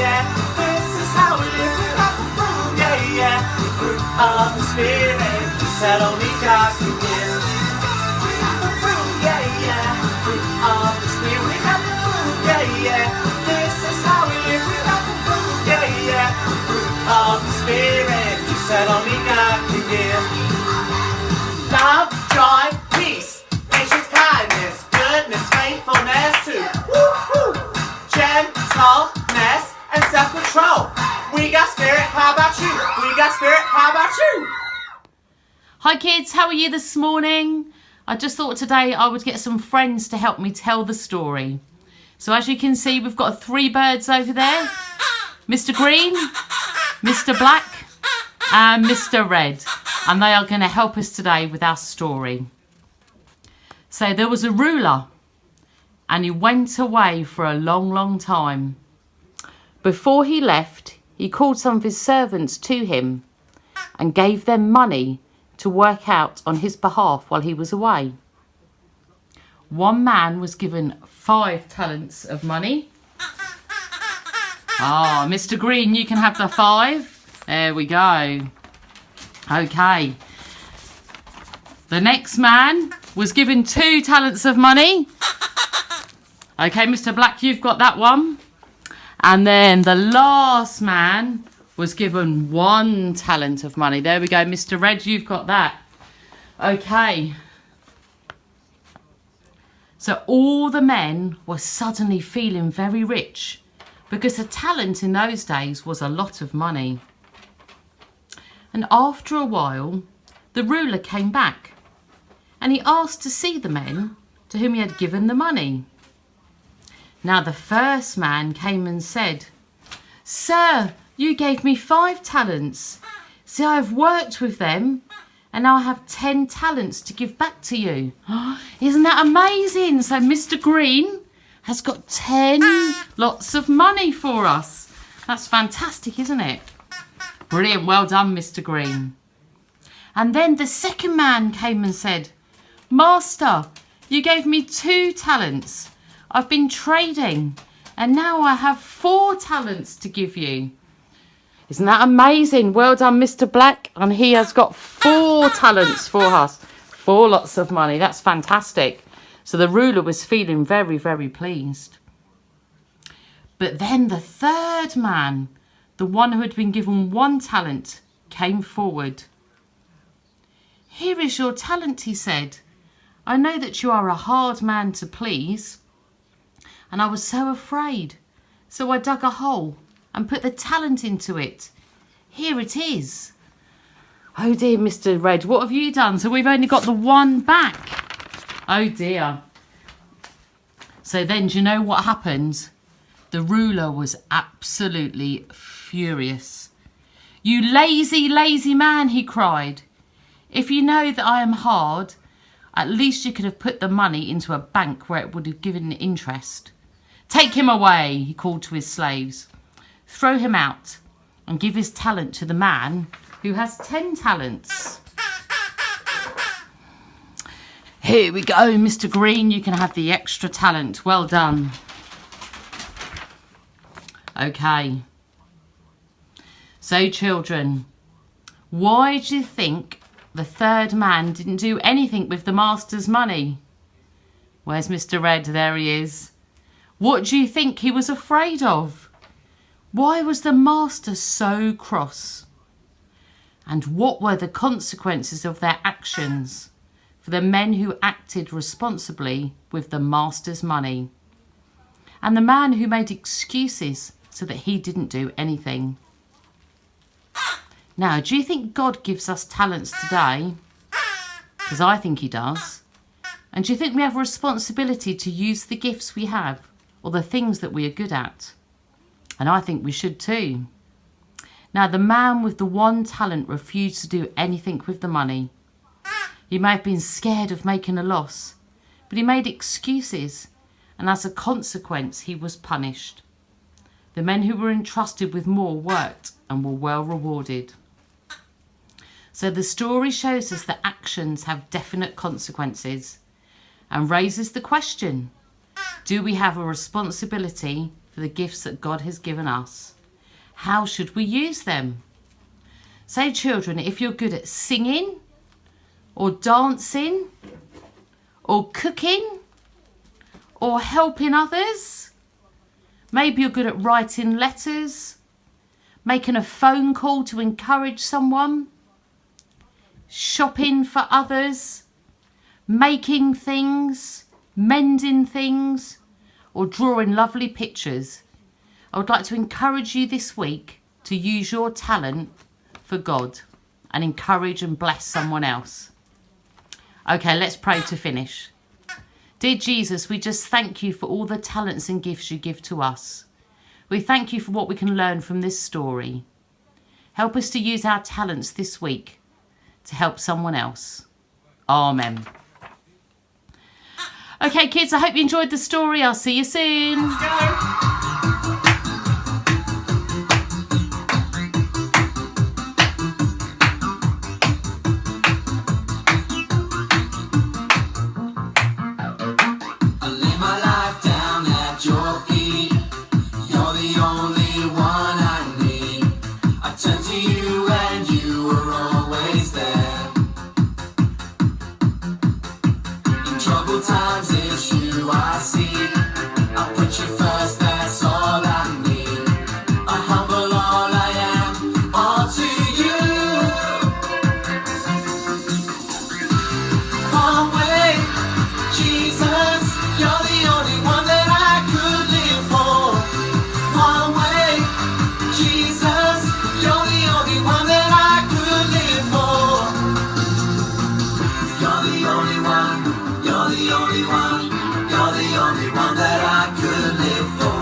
yeah. This is how we live without the fruit, yeah, yeah. The fruit of the Spirit that only God can give. Without the fruit, yeah, yeah. The fruit of the Spirit without the fruit, yeah, yeah. This is how we live without the fruit, yeah, yeah. The fruit of the Spirit that only God can give. Love, joy, peace, patience, kindness, goodness, faithfulness too. Woo-hoo. Gentleness and self-control. We got Spirit, how about you? We got Spirit, how about you? Hi kids, how are you this morning? I just thought today I would get some friends to help me tell the story. So as you can see, we've got 3 birds over there. Mr. Green, Mr. Black and Mr. Red. And they are going to help us today with our story. So there was a ruler and he went away for a long, long time. Before he left, he called some of his servants to him and gave them money to work out on his behalf while he was away. One man was given 5 talents of money. Ah, Mr. Green, you can have the 5. There we go. Okay. The next man was given 2 talents of money. Okay, Mr. Black, you've got that one. And then the last man was given 1 talent of money. There we go, Mr. Red, you've got that. Okay. So all the men were suddenly feeling very rich because a talent in those days was a lot of money. And after a while, the ruler came back and he asked to see the men to whom he had given the money. Now the first man came and said, "Sir, you gave me 5 talents. See, I have worked with them and now I have 10 talents to give back to you." Isn't that amazing? So Mr. Green has got 10 lots of money for us. That's fantastic, isn't it? Brilliant, well done, Mr. Green. And then the second man came and said, "Master, you gave me 2 talents. I've been trading and now I have 4 talents to give you." Isn't that amazing? Well done, Mr. Black. And he has got 4 talents for us. 4 lots of money. That's fantastic. So the ruler was feeling very, very pleased. But then the third man, the one who had been given 1 talent, came forward. "Here is your talent," he said. "I know that you are a hard man to please, and I was so afraid. So I dug a hole and put the talent into it. Here it is." Oh dear, Mr. Red, what have you done? So we've only got the 1 back. Oh dear. So then, do you know what happened? The ruler was absolutely furious. "You lazy, lazy man," he cried. "If you know that I am hard, at least you could have put the money into a bank where it would have given interest. Take him away," he called to his slaves. "Throw him out and give his talent to the man who has 10 talents. Here we go, Mr. Green, you can have the extra talent. Well done. Okay. So, children, why do you think the third man didn't do anything with the master's money? Where's Mr. Red? There he is. What do you think he was afraid of? Why was the master so cross? And what were the consequences of their actions for the men who acted responsibly with the master's money? And the man who made excuses so that he didn't do anything? Now, do you think God gives us talents today? Because I think he does. And do you think we have a responsibility to use the gifts we have or the things that we are good at? And I think we should too. Now, the man with the 1 talent refused to do anything with the money. He may have been scared of making a loss, but he made excuses, and as a consequence, he was punished. The men who were entrusted with more worked and were well rewarded. So the story shows us that actions have definite consequences and raises the question, do we have a responsibility for the gifts that God has given us? how should we use them? So children, if you're good at singing or dancing or cooking or helping others, maybe you're good at writing letters, making a phone call to encourage someone, shopping for others, making things, mending things, or drawing lovely pictures, I would like to encourage you this week to use your talent for God and encourage and bless someone else. Okay, let's pray to finish. Dear Jesus, we just thank you for all the talents and gifts you give to us. We thank you for what we can learn from this story. Help us to use our talents this week to help someone else. Amen. Okay, kids, I hope you enjoyed the story. I'll see you soon. Times it's you I see. I put you first, that's all I need. I humble all I am, all to you. One way, Jesus, you're the only one that I could live for. One way, Jesus, you're the only one that I could live for. You're the only one. You're the only one, you're the only one that I could live for.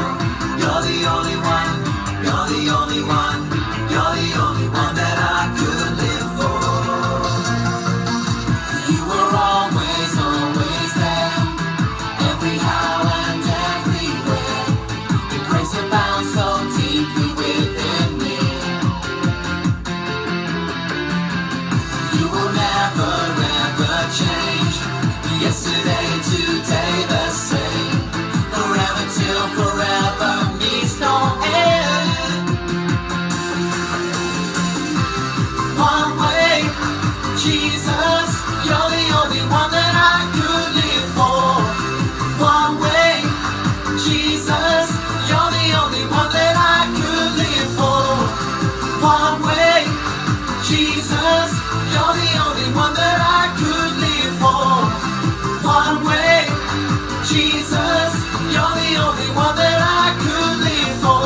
You're the only one, you're the only one, you're the only one that I could live for. You were always, always there, every how and everywhere. Your grace abounds so deeply within me. You will never, ever change. Yesterday, today, the same. Forever till forever meets no end. One way, Jesus, you're the only one that I could live for. One way, Jesus, you're the only one that I could live for. One way, Jesus, you're the only one that I could live for. One way, Jesus, you're the only one that I could live for.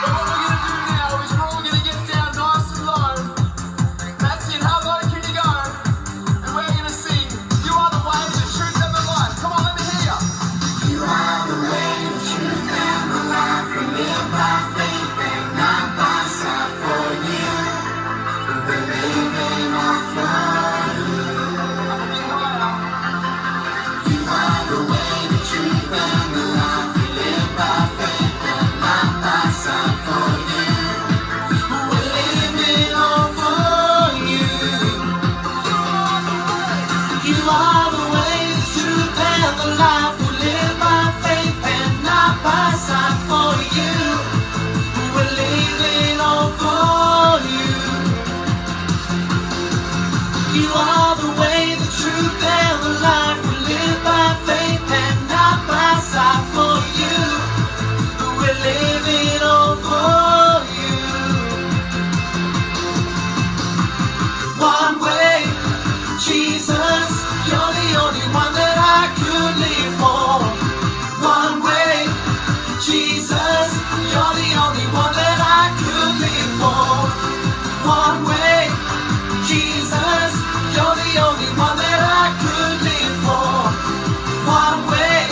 But what we're going to do now is we're all going to get down nice and low. That's it, how low can you go? And we're going to sing, you are the way, the truth and the life. Come on, let me hear you. You are the way, the truth and the life. We live by faith and not by sight for you. We're living on fire. You are the way, the truth, and the life. We live by faith and not by sight for you. We're living on for you. You are the way, the truth, and the life. We live by faith and not by sight for you. We're living on for you. You are the way, the truth, and the life. We live by faith and not by sight for you. We're living on for you. One way, Jesus, you're the only one that I could live for. One way, Jesus, you're the only one that I could live for. One way, Jesus, you're the only one that I could live for. One way,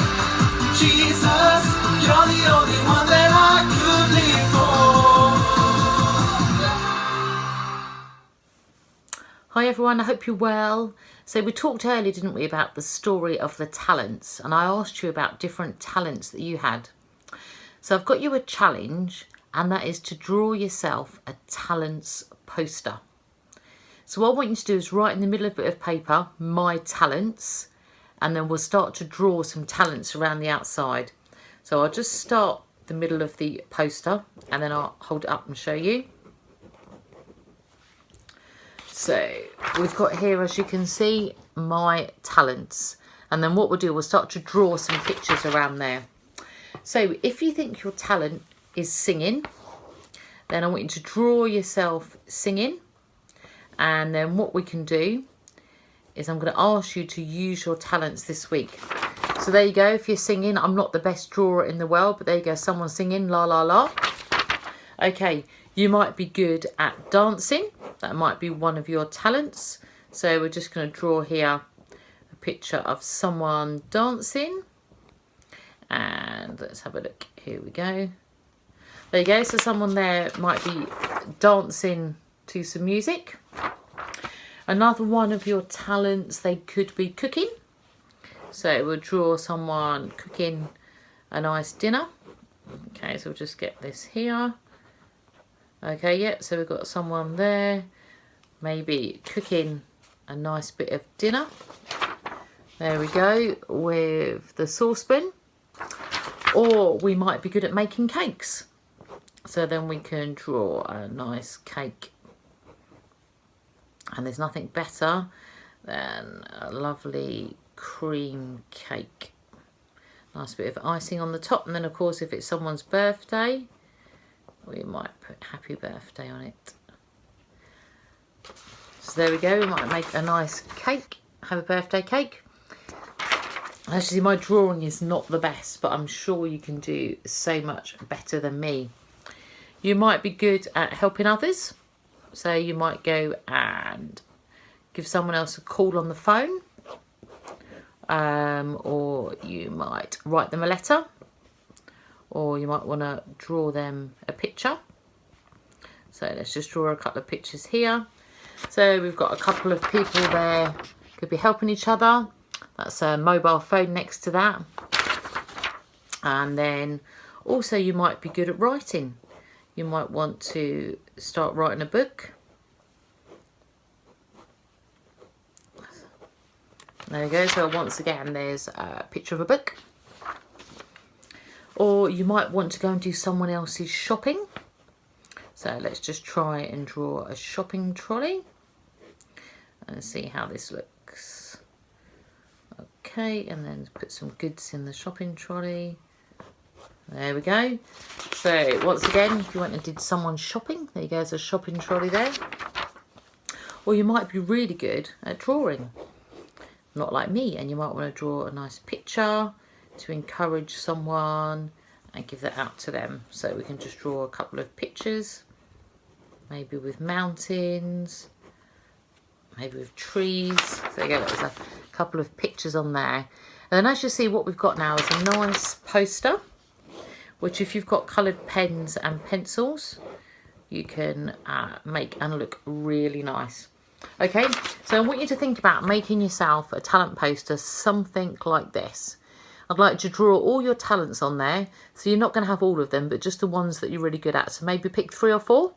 Jesus, you're the only one that I could live for. Hi everyone, I hope you're well. So we talked earlier, didn't we, about the story of the talents, and I asked you about different talents that you had. So I've got you a challenge, and that is to draw yourself a talents poster. So what I want you to do is write in the middle of a bit of paper, my talents, and then we'll start to draw some talents around the outside. So I'll just start the middle of the poster and then I'll hold it up and show you. So we've got here, as you can see, my talents. And then what we'll do, we'll start to draw some pictures around there. So if you think your talent is singing, then I want you to draw yourself singing. And then what we can do is I'm going to ask you to use your talents this week. So there you go. If you're singing, I'm not the best drawer in the world, but there you go. Someone singing, la, la, la. Okay, you might be good at dancing. That might be one of your talents. So we're just going to draw here a picture of someone dancing. And let's have a look. Here we go. There you go. So someone there might be dancing to some music. Another one of your talents, they could be cooking. So we'll draw someone cooking a nice dinner. Okay, so we'll just get this here. Okay, yep, so we've got someone there, maybe cooking a nice bit of dinner. There we go, with the saucepan. Or we might be good at making cakes. So then we can draw a nice cake. And there's nothing better than a lovely cream cake. Nice bit of icing on the top. And then, of course, if it's someone's birthday, we might put happy birthday on it. So there we go. We might make a nice cake. Have a birthday cake. Actually, my drawing is not the best, but I'm sure you can do so much better than me. You might be good at helping others. So you might go and give someone else a call on the phone. Or you might write them a letter. Or you might want to draw them a picture. So let's just draw a couple of pictures here. So we've got a couple of people there, could be helping each other. That's a mobile phone next to that. And then also you might be good at writing. You might want to start writing a book. There we go. So once again, there's a picture of a book. Or you might want to go and do someone else's shopping. So let's just try and draw a shopping trolley. And see how this looks. Okay, and then put some goods in the shopping trolley. There we go. So once again, if you went and did someone's shopping, there you go, there's a shopping trolley there. Or you might be really good at drawing. Not like me, and you might want to draw a nice picture to encourage someone and give that out to them. So we can just draw a couple of pictures, maybe with mountains, maybe with trees. So there you go, there's a couple of pictures on there. And then as you see, what we've got now is a nice poster, which if you've got coloured pens and pencils, you can make and look really nice. Okay, so I want you to think about making yourself a talent poster, something like this. I'd like to draw all your talents on there. So you're not going to have all of them, but just the ones that you're really good at. So maybe pick 3 or 4.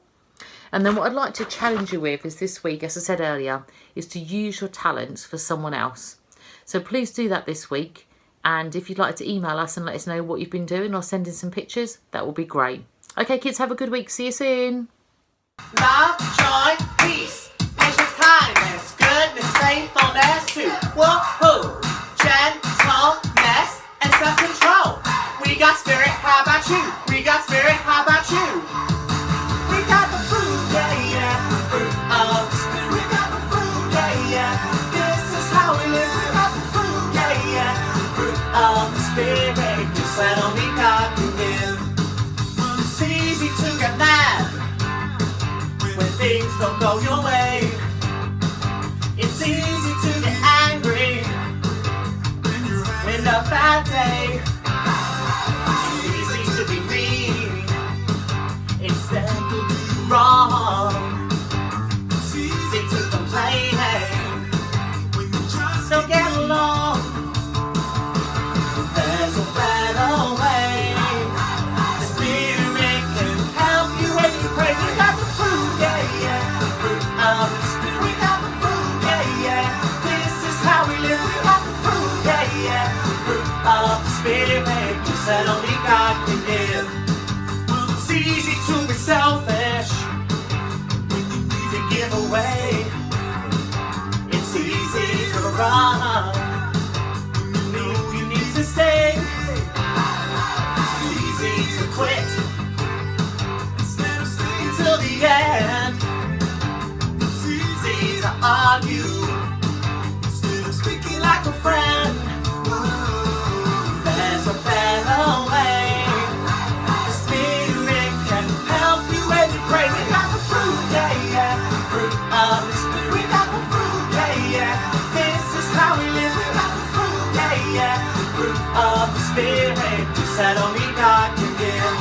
And then what I'd like to challenge you with is this week, as I said earlier, is to use your talents for someone else. So please do that this week. And if you'd like to email us and let us know what you've been doing or send in some pictures, that will be great. Okay, kids, have a good week. See you soon. Love, joy, peace, patience, kindness, goodness, faithfulness, too. Whoa, gentleness, and self-control. We got spirit, how about you? We got spirit, how about you? We got the fruit, yeah, yeah, fruit of the spirit. We got the fruit, yeah, yeah, this is how we live. We got the fruit, yeah, yeah, fruit of the spirit. Yes, that only God can give. It's easy to get mad when things don't go your way. It's easy to get angry in a bad day. It's easy to be mean instead of wrong. It's easy to complain, so get along. There's a better way. The Spirit can help you when you pray. We got the fruit, yeah, yeah, fruit of the Spirit. We got the fruit, yeah, yeah, this is how we live. We got the fruit, yeah, yeah, fruit of the Spirit. that only God can give. It's easy to be selfish, to give away. It's easy to run, you need to stay. It's easy to quit till the end. It's easy to argue instead of speaking like a friend. There's a better way. The Spirit can help you when you pray. We got the fruit, yeah, yeah. Fruit of the Spirit. We got the fruit, yeah, yeah. This is how we live. We got the fruit, yeah, yeah. Fruit of the Spirit. You said only God can give.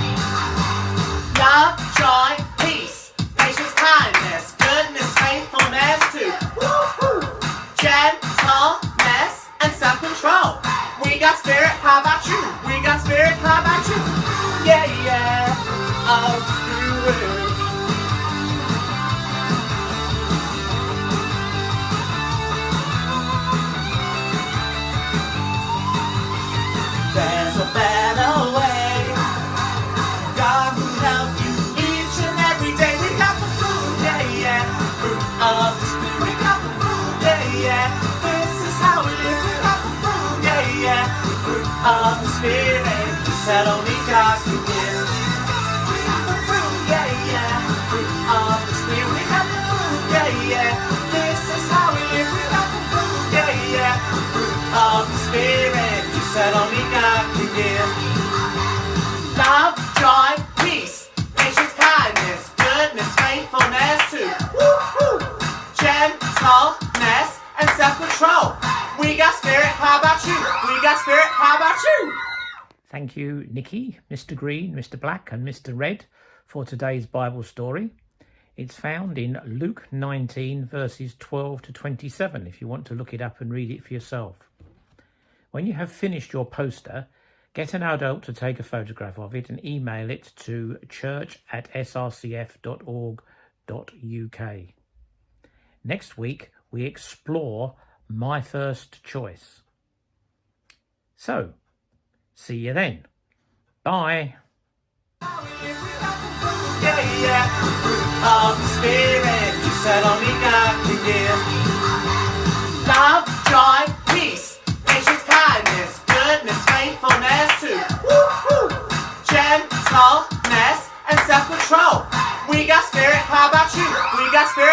Love, joy, peace, patience, kindness, goodness, faithfulness too. Woo-hoo. Gentleness and self-control. We got Spirit, how about you? We got Spirit, how about you? Yeah, yeah, of Spirit. There's a better way. God will help you each and every day. We got the fruit, yeah, yeah. Fruit of the Spirit. We got the fruit, yeah, yeah. This is how we live. We got the fruit, yeah, yeah. Fruit of the Spirit. You said only God can give. We got the fruit, yeah, yeah. Fruit of the Spirit. We got the fruit, yeah, yeah. This is how we live. We got the fruit, yeah, yeah. Fruit of the Spirit. You said only God can give. Love, joy, peace, patience, kindness, goodness, faithfulness too. Woo-hoo. Gentleness and self-control. We got Spirit, how about you? We got Spirit, how about you? Thank you, Nikki, Mr. Green, Mr. Black and Mr. Red for today's Bible story. It's found in Luke 19 verses 12 to 27 if you want to look it up and read it for yourself. When you have finished your poster, get an adult to take a photograph of it and email it to church@srcf.org.uk. Next week, we explore My First Choice. So, see you then. Bye. Yeah, yeah. Fruit of the Spirit. You said only God can give. Love, joy, peace, patience, kindness, goodness, faithfulness too. Woo-hoo. Gentleness and self-control. We got Spirit, how about you? We got Spirit.